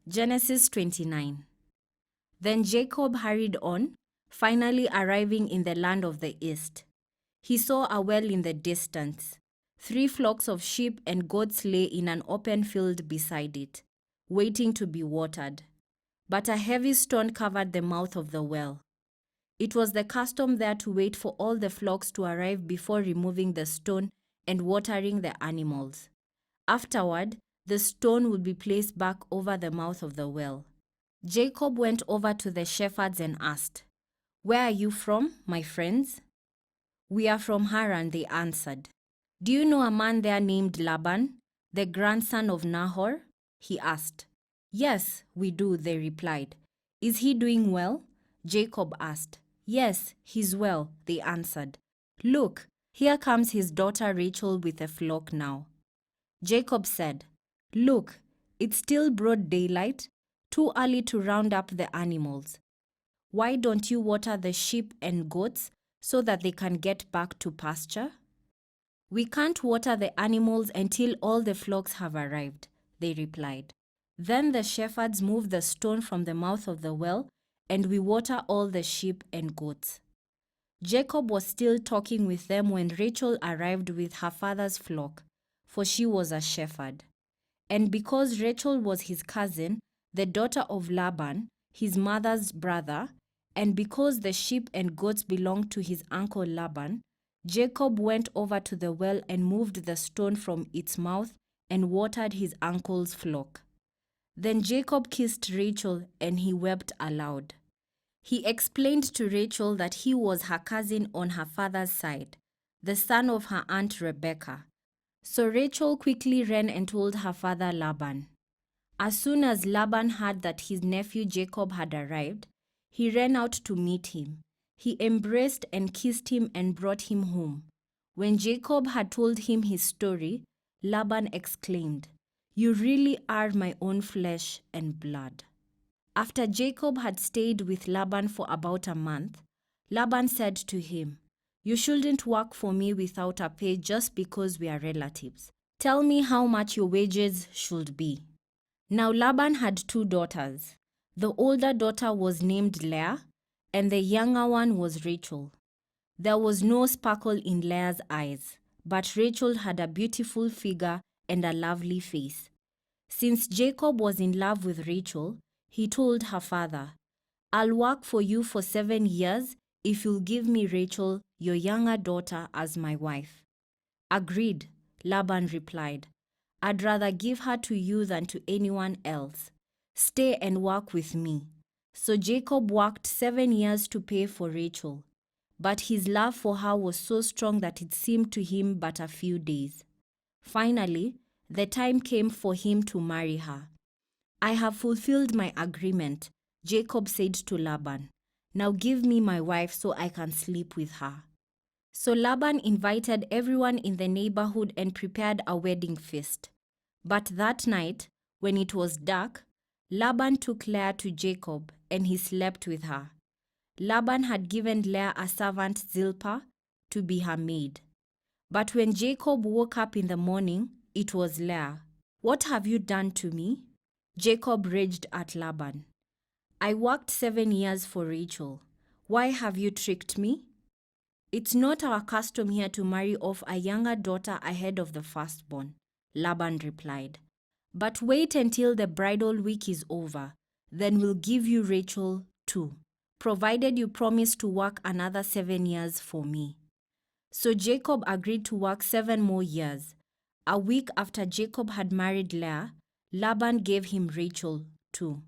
Genesis 29. Then Jacob hurried on, finally arriving in the land of the east. He saw a well in the distance. 3 flocks of sheep and goats lay in an open field beside it, waiting to be watered. But a heavy stone covered the mouth of the well. It was the custom there to wait for all the flocks to arrive before removing the stone and watering the animals. Afterward, the stone would be placed back over the mouth of the well. Jacob went over to the shepherds and asked, "Where are you from, my friends?" "We are from Haran," they answered. "Do you know a man there named Laban, the grandson of Nahor?" he asked. "Yes, we do," they replied. "Is he doing well?" Jacob asked. "Yes, he's well," they answered. "Look, here comes his daughter Rachel with a flock now." Jacob said, "Look, it's still broad daylight, too early to round up the animals. Why don't you water the sheep and goats so that they can get back to pasture?" "We can't water the animals until all the flocks have arrived," they replied. Then the shepherds moved the stone from the mouth of the well, and we water all the sheep and goats. Jacob was still talking with them when Rachel arrived with her father's flock, for she was a shepherd. And because Rachel was his cousin, the daughter of Laban, his mother's brother, and because the sheep and goats belonged to his uncle Laban, Jacob went over to the well and moved the stone from its mouth and watered his uncle's flock. Then Jacob kissed Rachel and he wept aloud. He explained to Rachel that he was her cousin on her father's side, the son of her aunt Rebekah. So Rachel quickly ran and told her father Laban. As soon as Laban heard that his nephew Jacob had arrived, he ran out to meet him. He embraced and kissed him and brought him home. When Jacob had told him his story, Laban exclaimed, "You really are my own flesh and blood." After Jacob had stayed with Laban for about a month, Laban said to him, "You shouldn't work for me without a pay just because we are relatives. Tell me how much your wages should be." Now Laban had 2 daughters. The older daughter was named Leah, and the younger one was Rachel. There was no sparkle in Leah's eyes, but Rachel had a beautiful figure and a lovely face. Since Jacob was in love with Rachel, he told her father, "I'll work for you for 7 years if you'll give me Rachel, your younger daughter, as my wife." "Agreed," Laban replied. "I'd rather give her to you than to anyone else. Stay and work with me." So Jacob worked 7 years to pay for Rachel. But his love for her was so strong that it seemed to him but a few days. Finally, the time came for him to marry her. "I have fulfilled my agreement," Jacob said to Laban. "Now give me my wife so I can sleep with her." So Laban invited everyone in the neighborhood and prepared a wedding feast. But that night, when it was dark, Laban took Leah to Jacob, and he slept with her. Laban had given Leah a servant Zilpah to be her maid. But when Jacob woke up in the morning, it was Leah. "What have you done to me?" Jacob raged at Laban. "I worked 7 years for Rachel. Why have you tricked me?" "It's not our custom here to marry off a younger daughter ahead of the firstborn," Laban replied. "But wait until the bridal week is over. Then we'll give you Rachel too, provided you promise to work another 7 years for me." So Jacob agreed to work 7 more years. A week after Jacob had married Leah, Laban gave him Rachel too.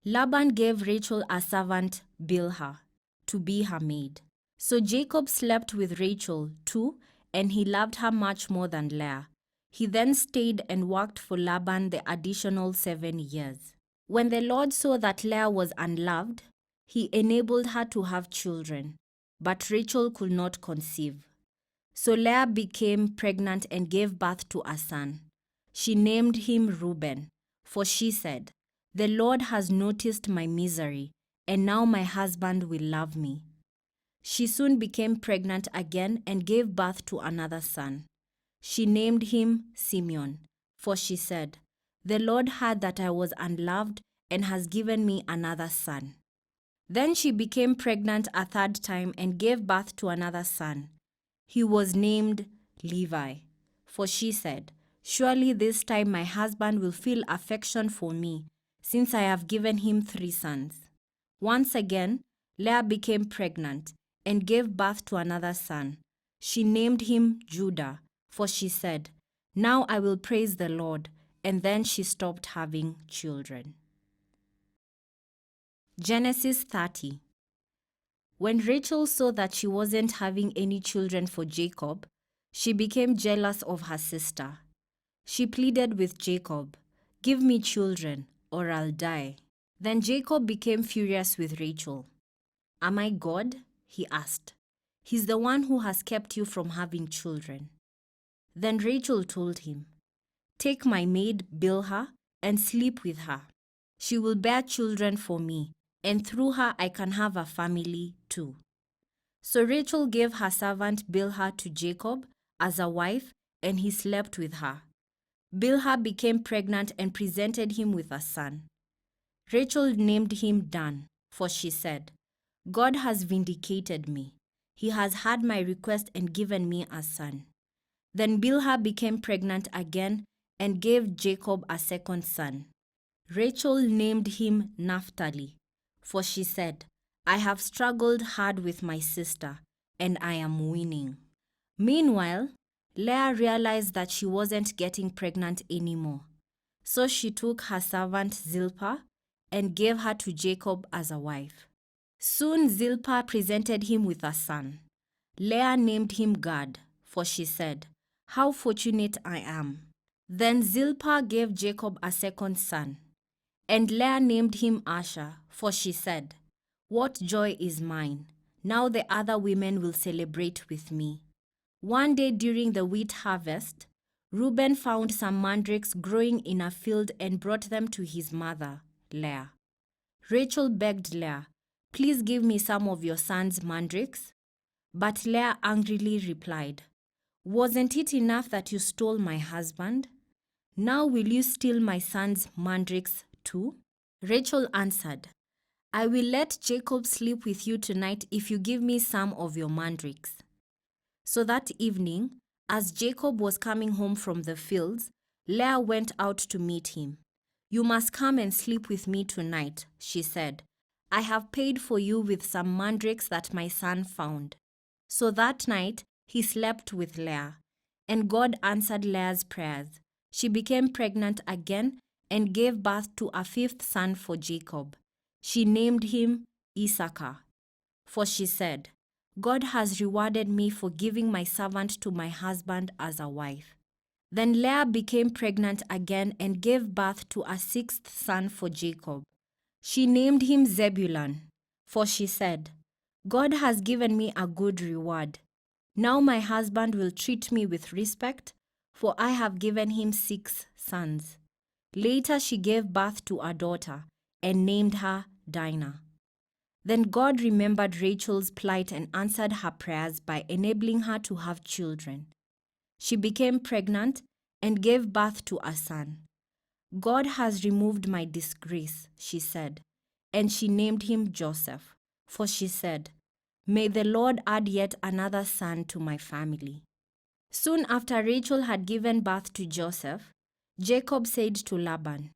Laban gave Rachel a servant, Bilhah, to be her maid. So Jacob slept with Rachel too, and he loved her much more than Leah. He then stayed and worked for Laban the additional 7 years. When the Lord saw that Leah was unloved, he enabled her to have children, but Rachel could not conceive. So Leah became pregnant and gave birth to a son. She named him Reuben, for she said, "The Lord has noticed my misery, and now my husband will love me." She soon became pregnant again and gave birth to another son. She named him Simeon, for she said, "The Lord heard that I was unloved, and has given me another son." Then she became pregnant a third time and gave birth to another son. He was named Levi, for she said, "Surely this time my husband will feel affection for me, since I have given him 3 sons." Once again, Leah became pregnant and gave birth to another son. She named him Judah, for she said, "Now I will praise the Lord." And then she stopped having children. Genesis 30. When Rachel saw that she wasn't having any children for Jacob, she became jealous of her sister. She pleaded with Jacob, "Give me children, or I'll die." Then Jacob became furious with Rachel. "Am I God?" he asked. "He's the one who has kept you from having children." Then Rachel told him, "Take my maid Bilhah and sleep with her. She will bear children for me, and through her I can have a family too." So Rachel gave her servant Bilhah to Jacob as a wife, and he slept with her. Bilhah became pregnant and presented him with a son. Rachel named him Dan, for she said, "God has vindicated me. He has heard my request and given me a son." Then Bilhah became pregnant again and gave Jacob a second son. Rachel named him Naphtali, for she said, "I have struggled hard with my sister, and I am winning." Meanwhile, Leah realized that she wasn't getting pregnant anymore. So she took her servant Zilpah and gave her to Jacob as a wife. Soon Zilpah presented him with a son. Leah named him Gad, for she said, "How fortunate I am." Then Zilpah gave Jacob a second son. And Leah named him Asher, for she said, "What joy is mine! Now the other women will celebrate with me." One day during the wheat harvest, Reuben found some mandrakes growing in a field and brought them to his mother, Leah. Rachel begged Leah, "Please give me some of your son's mandrakes." But Leah angrily replied, "Wasn't it enough that you stole my husband? Now will you steal my son's mandrakes too?" Rachel answered, "I will let Jacob sleep with you tonight if you give me some of your mandrakes." So that evening, as Jacob was coming home from the fields, Leah went out to meet him. "You must come and sleep with me tonight," she said. "I have paid for you with some mandrakes that my son found." So that night, he slept with Leah, and God answered Leah's prayers. She became pregnant again and gave birth to a 5th son for Jacob. She named him Issachar, for she said, "God has rewarded me for giving my servant to my husband as a wife." Then Leah became pregnant again and gave birth to a 6th son for Jacob. She named him Zebulun, for she said, "God has given me a good reward. Now my husband will treat me with respect, for I have given him 6 sons." Later she gave birth to a daughter and named her Dinah. Then God remembered Rachel's plight and answered her prayers by enabling her to have children. She became pregnant and gave birth to a son. "God has removed my disgrace," she said, and she named him Joseph, for she said, "May the Lord add yet another son to my family." Soon after Rachel had given birth to Joseph, Jacob said to Laban,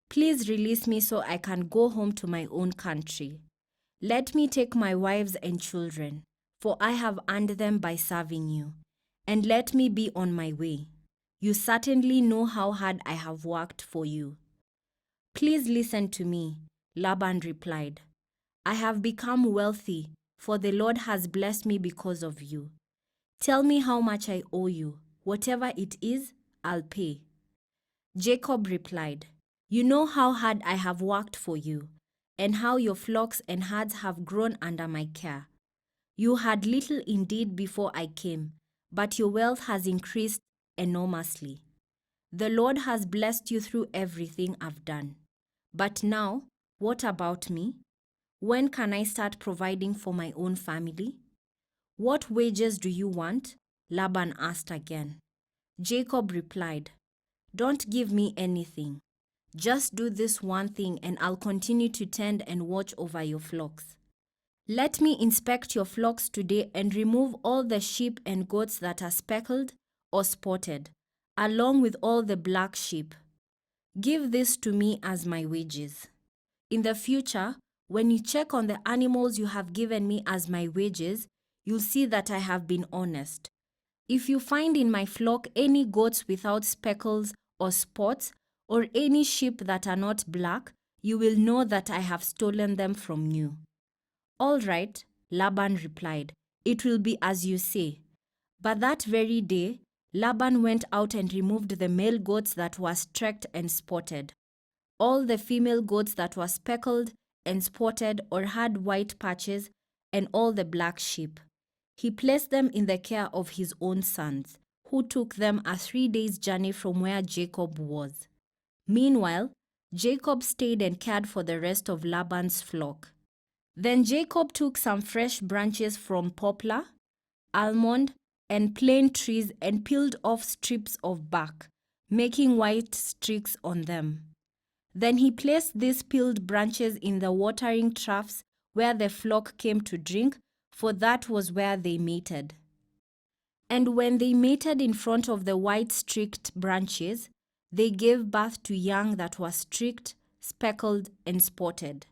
"Please release me so I can go home to my own country. Let me take my wives and children, for I have earned them by serving you, and let me be on my way. You certainly know how hard I have worked for you." "Please listen to me," Laban replied. "I have become wealthy, for the Lord has blessed me because of you. Tell me how much I owe you. Whatever it is, I'll pay." Jacob replied, "You know how hard I have worked for you, and how your flocks and herds have grown under my care. You had little indeed before I came, but your wealth has increased enormously. The Lord has blessed you through everything I've done. But now, what about me? When can I start providing for my own family?" "What wages do you want?" Laban asked again. Jacob replied, "Don't give me anything. Just do this one thing and I'll continue to tend and watch over your flocks. Let me inspect your flocks today and remove all the sheep and goats that are speckled or spotted, along with all the black sheep. Give this to me as my wages. In the future, when you check on the animals you have given me as my wages, you'll see that I have been honest. If you find in my flock any goats without speckles or spots, or any sheep that are not black, you will know that I have stolen them from you. All right, Laban replied, it will be as you say. But that very day, Laban went out and removed the male goats that were streaked and spotted. All the female goats that were speckled and spotted or had white patches, and all the black sheep. He placed them in the care of his own sons, who took them a 3 days' journey from where Jacob was. Meanwhile, Jacob stayed and cared for the rest of Laban's flock. Then Jacob took some fresh branches from poplar, almond, and plane trees and peeled off strips of bark, making white streaks on them. Then he placed these peeled branches in the watering troughs where the flock came to drink, for that was where they mated. And when they mated in front of the white streaked branches, they gave birth to young that were streaked, speckled, and spotted.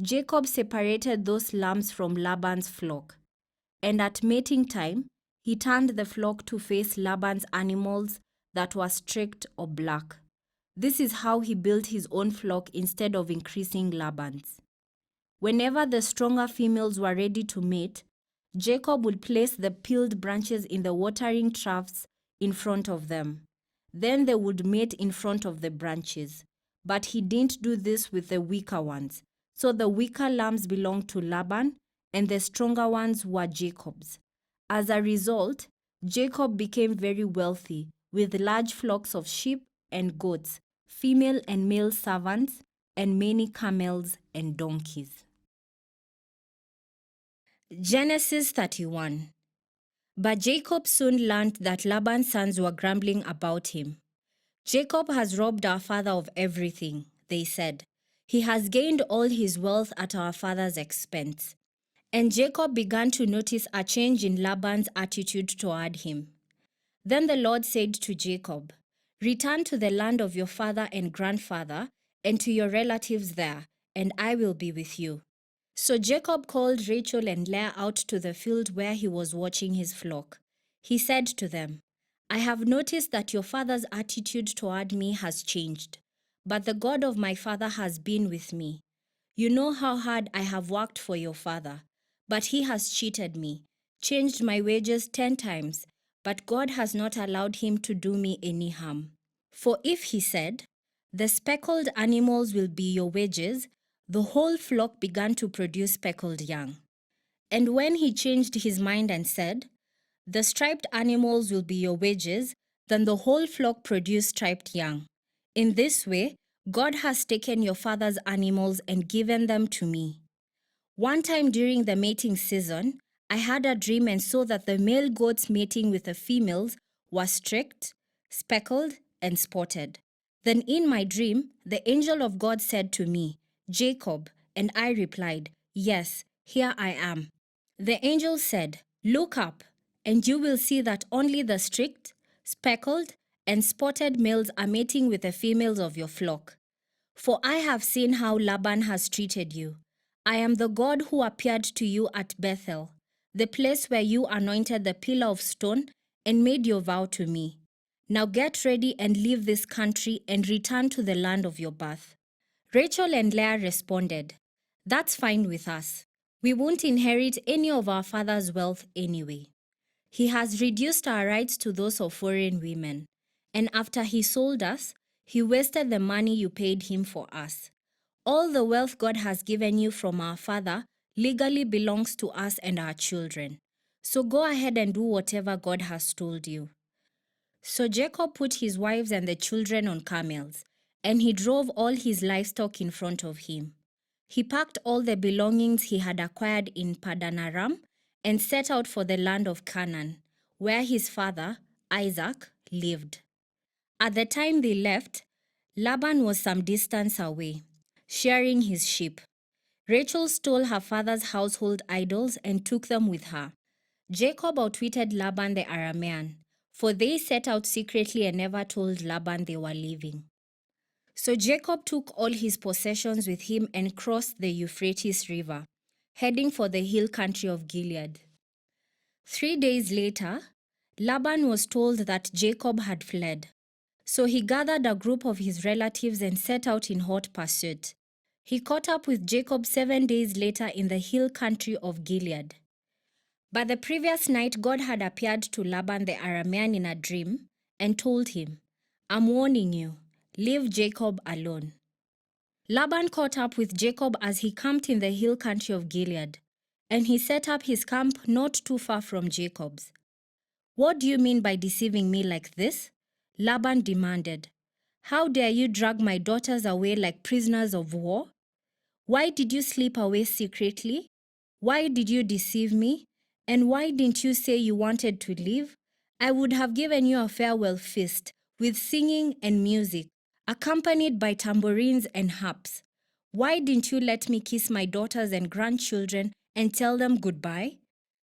Jacob separated those lambs from Laban's flock, and at mating time, he turned the flock to face Laban's animals that were streaked or black. This is how he built his own flock instead of increasing Laban's. Whenever the stronger females were ready to mate, Jacob would place the peeled branches in the watering troughs in front of them. Then they would mate in front of the branches. But he didn't do this with the weaker ones. So the weaker lambs belonged to Laban, and the stronger ones were Jacob's. As a result, Jacob became very wealthy, with large flocks of sheep and goats, female and male servants, and many camels and donkeys. Genesis 31. But Jacob soon learned that Laban's sons were grumbling about him. Jacob has robbed our father of everything, they said. He has gained all his wealth at our father's expense. And Jacob began to notice a change in Laban's attitude toward him. Then the Lord said to Jacob, return to the land of your father and grandfather and to your relatives there, and I will be with you. So Jacob called Rachel and Leah out to the field where he was watching his flock. He said to them, I have noticed that your father's attitude toward me has changed, but the God of my father has been with me. You know how hard I have worked for your father, but he has cheated me, changed my wages 10 times, but God has not allowed him to do me any harm. For if he said, the speckled animals will be your wages, the whole flock began to produce speckled young. And when he changed his mind and said, the striped animals will be your wages, then the whole flock produced striped young. In this way, God has taken your father's animals and given them to me. One time during the mating season, I had a dream and saw that the male goats mating with the females were streaked, speckled, and spotted. Then in my dream, the angel of God said to me, Jacob, and I replied, yes, here I am. The angel said, look up, and you will see that only the streaked, speckled, and spotted males are mating with the females of your flock. For I have seen how Laban has treated you. I am the God who appeared to you at Bethel, the place where you anointed the pillar of stone and made your vow to me. Now get ready and leave this country and return to the land of your birth. Rachel and Leah responded, that's fine with us. We won't inherit any of our father's wealth anyway. He has reduced our rights to those of foreign women. And after he sold us, he wasted the money you paid him for us. All the wealth God has given you from our father legally belongs to us and our children. So go ahead and do whatever God has told you. So Jacob put his wives and the children on camels, and he drove all his livestock in front of him. He packed all the belongings he had acquired in Paddan Aram and set out for the land of Canaan, where his father, Isaac, lived. At the time they left, Laban was some distance away, shearing his sheep. Rachel stole her father's household idols and took them with her. Jacob outwitted Laban the Aramean, for they set out secretly and never told Laban they were leaving. So Jacob took all his possessions with him and crossed the Euphrates River, heading for the hill country of Gilead. 3 days later, Laban was told that Jacob had fled. So he gathered a group of his relatives and set out in hot pursuit. He caught up with Jacob 7 days later in the hill country of Gilead. But the previous night, God had appeared to Laban the Aramean in a dream and told him, "I'm warning you, leave Jacob alone." Laban caught up with Jacob as he camped in the hill country of Gilead, and he set up his camp not too far from Jacob's. "What do you mean by deceiving me like this?" Laban demanded. "How dare you drag my daughters away like prisoners of war? Why did you slip away secretly? Why did you deceive me? And why didn't you say you wanted to leave? I would have given you a farewell feast with singing and music, accompanied by tambourines and harps. Why didn't you let me kiss my daughters and grandchildren and tell them goodbye?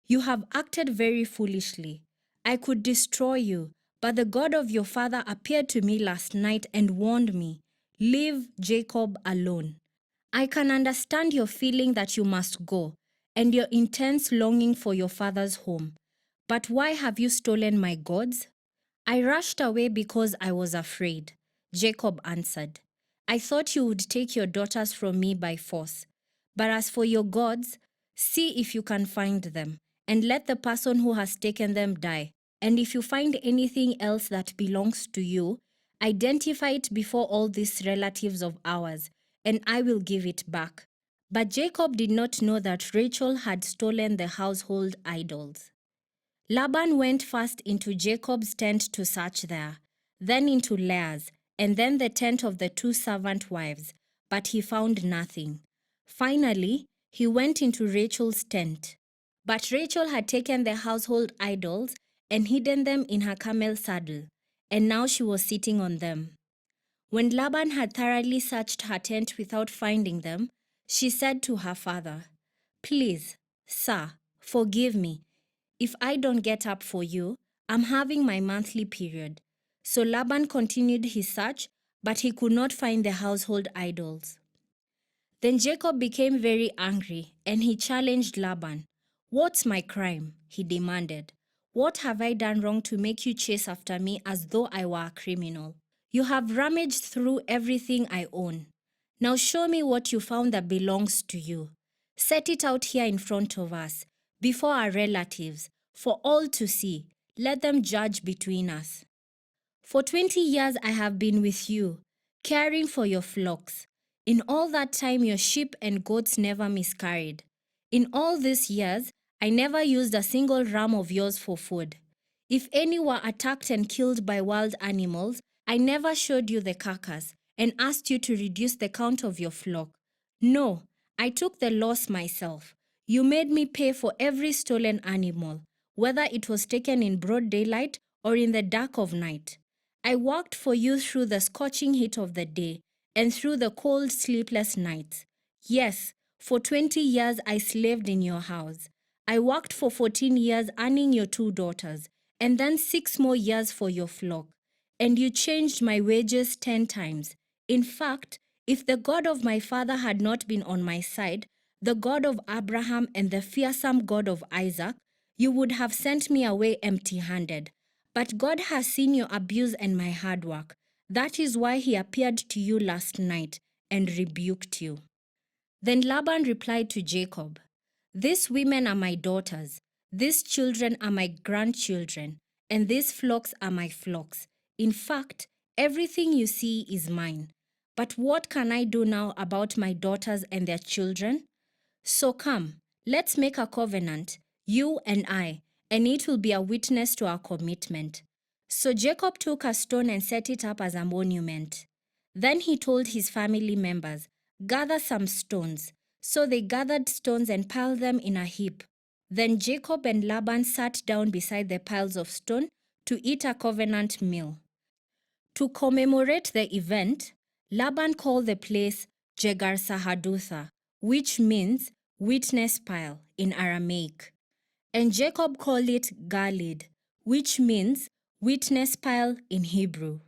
You have acted very foolishly. I could destroy you, but the God of your father appeared to me last night and warned me, 'Leave Jacob alone.' I can understand your feeling that you must go and your intense longing for your father's home. But why have you stolen my gods?" "I rushed away because I was afraid," Jacob answered. "I thought you would take your daughters from me by force. But as for your gods, see if you can find them, and let the person who has taken them die. And if you find anything else that belongs to you, identify it before all these relatives of ours, and I will give it back." But Jacob did not know that Rachel had stolen the household idols. Laban went first into Jacob's tent to search there, then into Leah's, and then the tent of the 2 servant wives, but he found nothing. Finally, he went into Rachel's tent. But Rachel had taken the household idols and hidden them in her camel saddle, and now she was sitting on them. When Laban had thoroughly searched her tent without finding them, she said to her father, "Please, sir, forgive me. If I don't get up for you, I'm having my monthly period." So Laban continued his search, but he could not find the household idols. Then Jacob became very angry, and he challenged Laban. "What's my crime?" he demanded. "What have I done wrong to make you chase after me as though I were a criminal? You have rummaged through everything I own. Now show me what you found that belongs to you. Set it out here in front of us, before our relatives, for all to see. Let them judge between us. For 20 years I have been with you, caring for your flocks. In all that time your sheep and goats never miscarried. In all these years, I never used a single ram of yours for food. If any were attacked and killed by wild animals, I never showed you the carcass and asked you to reduce the count of your flock. No, I took the loss myself. You made me pay for every stolen animal, whether it was taken in broad daylight or in the dark of night. I worked for you through the scorching heat of the day and through the cold, sleepless nights. Yes, for 20 years I slaved in your house. I worked for 14 years earning your 2 daughters, and then 6 more years for your flock. And you changed my wages 10 times. In fact, if the God of my father had not been on my side, the God of Abraham and the fearsome God of Isaac, you would have sent me away empty-handed. But God has seen your abuse and my hard work. That is why he appeared to you last night and rebuked you." Then Laban replied to Jacob, "These women are my daughters, these children are my grandchildren, and these flocks are my flocks. In fact, everything you see is mine. But what can I do now about my daughters and their children? So come, let's make a covenant, you and I, and it will be a witness to our commitment." So Jacob took a stone and set it up as a monument. Then he told his family members, "Gather some stones." So they gathered stones and piled them in a heap. Then Jacob and Laban sat down beside the piles of stone to eat a covenant meal. To commemorate the event, Laban called the place Jegar-Sahadutha, which means witness pile in Aramaic. And Jacob called it Galeed, which means witness pile in Hebrew.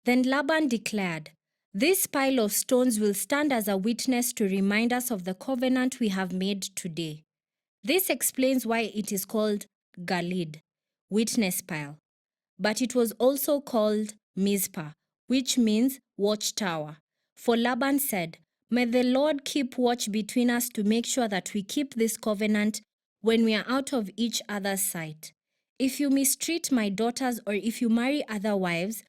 Then Laban declared, "This pile of stones will stand as a witness to remind us of the covenant we have made today." This explains why it is called Galeed, witness pile. But it was also called Mizpah, which means watchtower. For Laban said, "May the Lord keep watch between us to make sure that we keep this covenant when we are out of each other's sight. If you mistreat my daughters or if you marry other wives,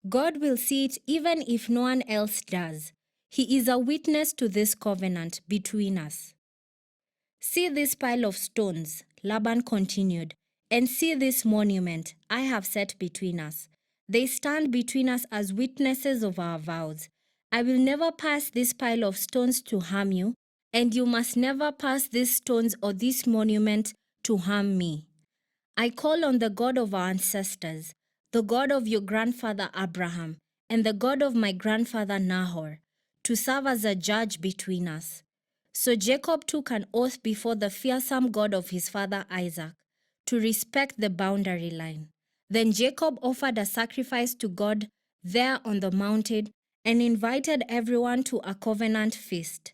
God will see it even if no one else does. He is a witness to this covenant between us." "See this pile of stones," Laban continued, "and see this monument I have set between us. They stand between us as witnesses of our vows. I will never pass this pile of stones to harm you, and you must never pass these stones or this monument to harm me. I call on the God of our ancestors, the God of your grandfather Abraham, and the God of my grandfather Nahor, to serve as a judge between us." So Jacob took an oath before the fearsome God of his father Isaac to respect the boundary line. Then Jacob offered a sacrifice to God there on the mountain and invited everyone to a covenant feast.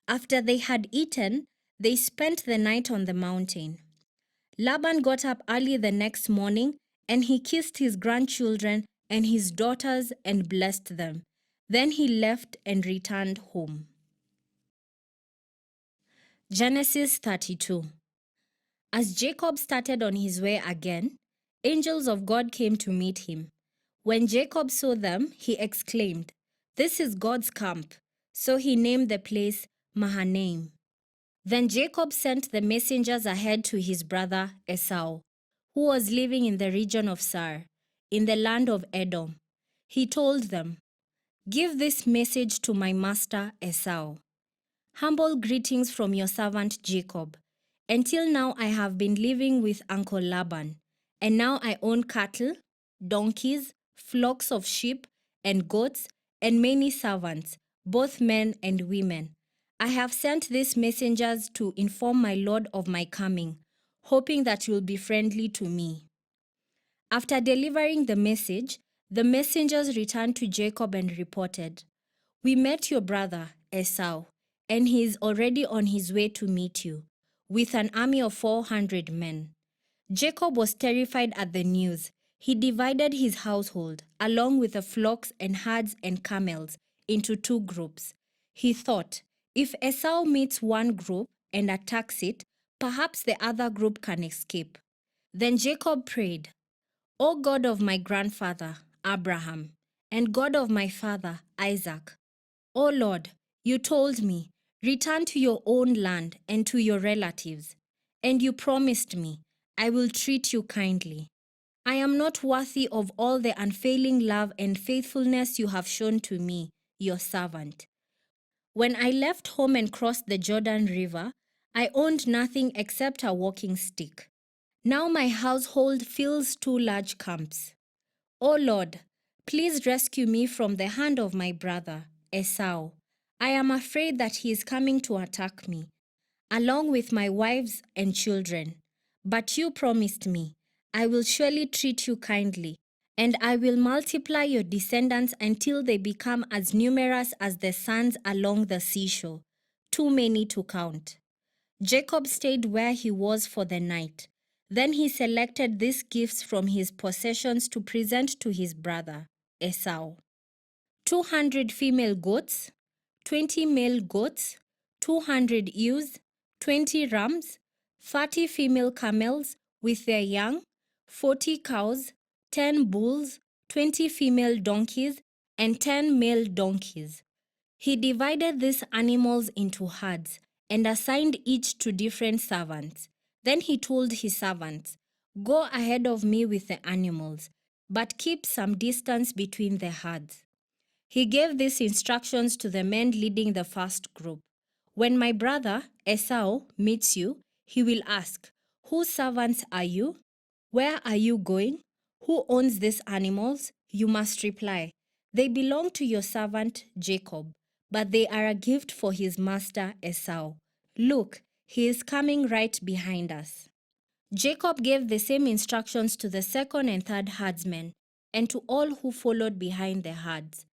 After they had eaten, they spent the night on the mountain. Laban got up early the next morning, and he kissed his grandchildren and his daughters and blessed them. Then he left and returned home. Genesis 32. As Jacob started on his way again, angels of God came to meet him. When Jacob saw them, he exclaimed, "This is God's camp." So he named the place Mahanaim. Then Jacob sent the messengers ahead to his brother Esau, who was living in the region of Sar, in the land of Edom. He told them, "Give this message to my master Esau. Humble greetings from your servant Jacob. Until now I have been living with Uncle Laban, and now I own cattle, donkeys, flocks of sheep and goats, and many servants, both men and women. I have sent these messengers to inform my lord of my coming, hoping that you will be friendly to me." After delivering the message, the messengers returned to Jacob and reported, "We met your brother, Esau, and he is already on his way to meet you, with an army of 400 men." Jacob was terrified at the news. He divided his household, along with the flocks and herds and camels, into two groups. He thought, if Esau meets one group and attacks it, perhaps the other group can escape. Then Jacob prayed, "O God of my grandfather, Abraham, and God of my father, Isaac, O Lord, you told me, 'Return to your own land and to your relatives.' And you promised me, 'I will treat you kindly.' I am not worthy of all the unfailing love and faithfulness you have shown to me, your servant. When I left home and crossed the Jordan River, I owned nothing except a walking stick. Now my household fills two large camps. O Lord, please rescue me from the hand of my brother, Esau. I am afraid that he is coming to attack me, along with my wives and children. But you promised me, 'I will surely treat you kindly, and I will multiply your descendants until they become as numerous as the sands along the seashore, too many to count.'" Jacob stayed where he was for the night. Then he selected these gifts from his possessions to present to his brother, Esau: 200 female goats, 20 male goats, 200 ewes, 20 rams, 30 female camels with their young, 40 cows, 10 bulls, 20 female donkeys, and 10 male donkeys. He divided these animals into herds and assigned each to different servants. Then he told his servants, "Go ahead of me with the animals, but keep some distance between the herds." He gave these instructions to the men leading the first group. "When my brother, Esau, meets you, he will ask, 'Whose servants are you? Where are you going? Who owns these animals?' You must reply, 'They belong to your servant Jacob, but they are a gift for his master Esau. Look, he is coming right behind us.'" Jacob gave the same instructions to the second and third herdsmen and to all who followed behind the herds.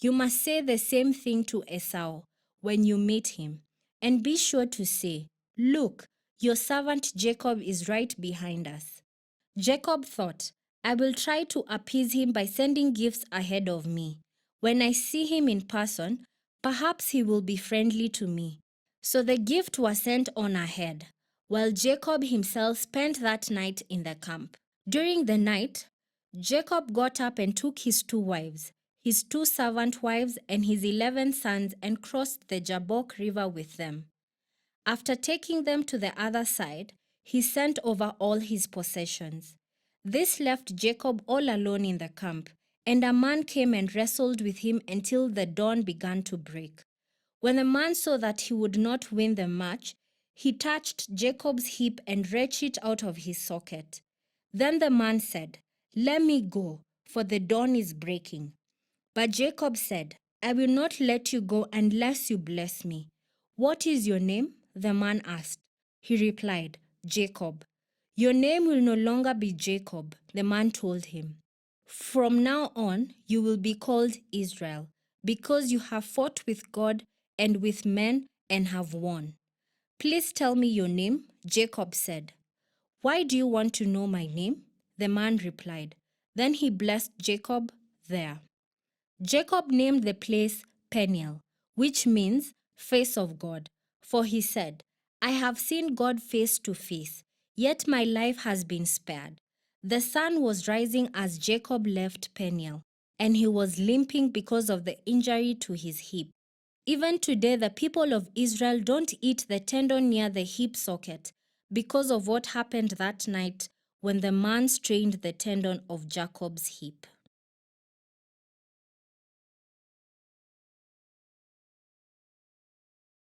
"You must say the same thing to Esau when you meet him, and be sure to say, 'Look, your servant Jacob is right behind us.'" Jacob thought, "I will try to appease him by sending gifts ahead of me. When I see him in person, perhaps he will be friendly to me." So the gift was sent on ahead, while Jacob himself spent that night in the camp. During the night, Jacob got up and took his 2 wives, his 2 servant wives, and his 11 sons and crossed the Jabbok River with them. After taking them to the other side, he sent over all his possessions. This left Jacob all alone in the camp, and a man came and wrestled with him until the dawn began to break. When the man saw that he would not win the match, he touched Jacob's hip and wrenched it out of his socket. Then the man said, "Let me go, for the dawn is breaking." But Jacob said, "I will not let you go unless you bless me." "What is your name?" the man asked. He replied, "Jacob." "Your name will no longer be Jacob," the man told him. "From now on, you will be called Israel, because you have fought with God and with men and have won." "Please tell me your name," Jacob said. "Why do you want to know my name?" the man replied. Then he blessed Jacob there. Jacob named the place Peniel, which means face of God, for he said, "I have seen God face to face, yet my life has been spared." The sun was rising as Jacob left Peniel, and he was limping because of the injury to his hip. Even today, the people of Israel don't eat the tendon near the hip socket because of what happened that night when the man strained the tendon of Jacob's hip.